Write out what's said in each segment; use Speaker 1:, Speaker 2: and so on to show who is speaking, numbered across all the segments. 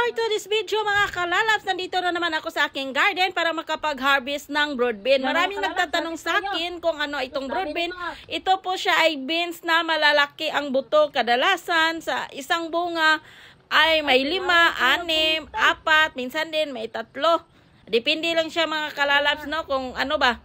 Speaker 1: For today's video mga kalalabs, nandito na naman ako sa aking garden para makapag-harvest ng broad bean. Maraming nagtatanong sa akin kung ano itong broad bean. Ito po siya ay beans na malalaki ang buto. Kadalasan sa isang bunga ay may 5, 6, 4, minsan din may 3. Depende lang siya mga kalalabs, no, kung ano ba.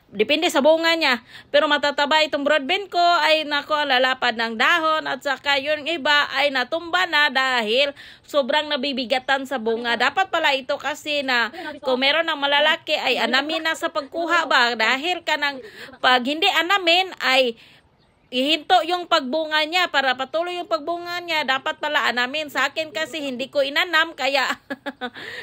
Speaker 1: Depende sa bunga niya. Pero matataba itong broad bean ko ay nako lalapad ng dahon at saka yung iba ay natumba na dahil sobrang nabibigatan sa bunga. Dapat pala ito kasi na kung meron ng malalaki ay anamin na sa pagkuha ba dahil kanang pag hindi anamin ay ihinto yung pagbunga niya para patuloy yung pagbunga niya. Dapat pala anamin. Sa akin kasi hindi ko inanam kaya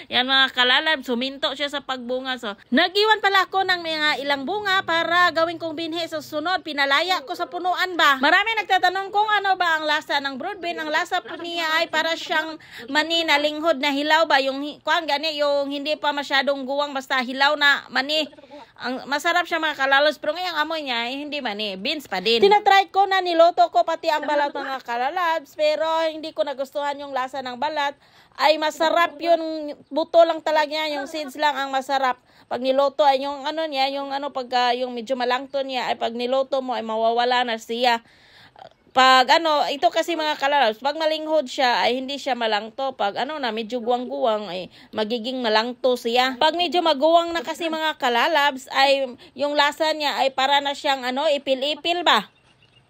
Speaker 1: yan mga kalalab, suminto siya sa pagbunga. So, nag-iwan pala ako ng mga ilang bunga para gawin kong binhi sa sunod. Pinalaya ko sa punuan ba. Marami nagtatanong kung ano ba ang lasa ng broad bean. Ang lasa po niya ay para siyang mani na linghod na hilaw ba. Yung kuan gani, yung hindi pa masyadong guwang basta hilaw na mani. Ang masarap siya mga kalalabs, pero ngayong amoy niya ay hindi mani, beans pa din. Tinatry ko na niloto ko pati ang balat mga kalalabs, pero hindi ko nagustuhan yung lasa ng balat. Ay masarap yung buto lang talaga niya, yung seeds lang ang masarap. Pag niloto ay yung ano niya, yung ano pag yung medyo malangto niya ay pag niloto mo ay mawawala na siya. Pag ano, ito kasi mga kalalabs, pag malinghod siya ay hindi siya malangto. Pag ano na, medyo guwang-guwang ay magiging malangto siya. Pag medyo maguwang na kasi mga kalalabs ay yung lasa niya ay para na siyang ano, ipil-ipil ba?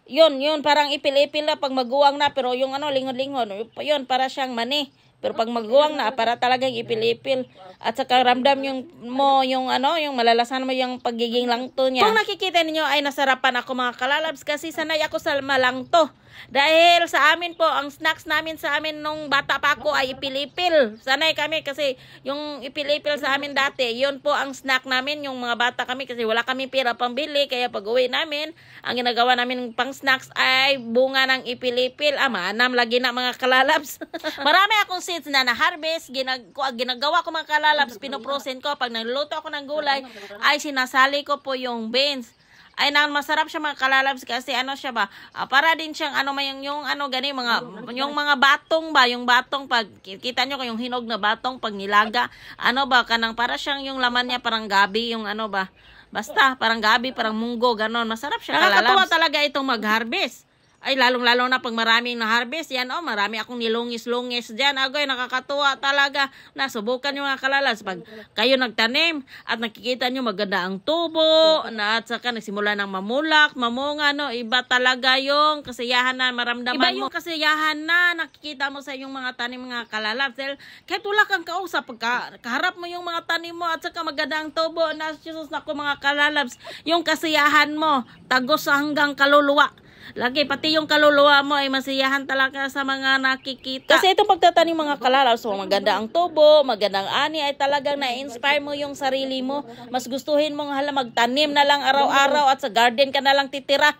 Speaker 1: Yun, parang ipil-ipil na pag maguwang na, pero yung ano, linghod-linghod, yun, para siyang mani. Pero pag maguwang na, para talagang ipil-ipil. At saka ramdam yung ano, yung malalasan mo yung pagiging langto niya. Kung nakikita niyo ay nasarapan ako mga kalalabs kasi sanay ako sa malangto. Dahil sa amin po, ang snacks namin sa amin nung bata pa ako ay ipil-ipil. Sanay kami kasi yung ipil-ipil sa amin dati, yun po ang snack namin yung mga bata kami kasi wala kami pera pambili. Kaya pag uwi namin, ang ginagawa namin pang snacks ay bunga ng ipil-ipil. Manam lagi na mga kalalabs. Marami akong seeds na na-harvest. Ginagawa ko mga kalalabs, pinoprosen ko. Pag nagluto ako ng gulay, ay sinasali ko po yung beans. Ay masarap siya mga kalalabs kasi ano siya ba, para din siyang ano yung ano gani yung mga batong ba, yung batong pag kita nyo yung hinog na batong pag nilaga, ano ba kanang para siyang yung laman niya parang gabi yung ano ba, basta parang gabi, parang munggo ganon. Masarap siya kalalabs. Nakakatuwa talaga itong mag-harvest. Ay, lalong-lalo na pag maraming na-harvest, yan, oh, marami akong nilungis-lungis dyan. Agoy, nakakatuwa talaga. Nasubukan nyo mga kalalabs. Pag kayo nagtanim at nakikita nyo maganda ang tubo, at saka nagsimula ng mamulak, mamunga, no, iba talaga yung kasiyahan na maramdaman mo. Iba yung kasiyahan na nakikita mo sa yung mga tanim mga kalalabs. Dahil kahit wala kang kausap, pag kaharap mo yung mga tanim mo at saka maganda ang tubo, na Jesus na ko mga kalalabs, yung kasiyahan mo, tagos hanggang kaluluwa. Lagi, pati yung kaluluwa mo ay masiyahan talaga sa mga nakikita. Kasi itong pagtatanim mga kalalabs, so maganda ang tubo, magandang ani, ay talagang na-inspire mo yung sarili mo. Mas gustuhin mong hala magtanim na lang araw-araw at sa garden ka na lang titira.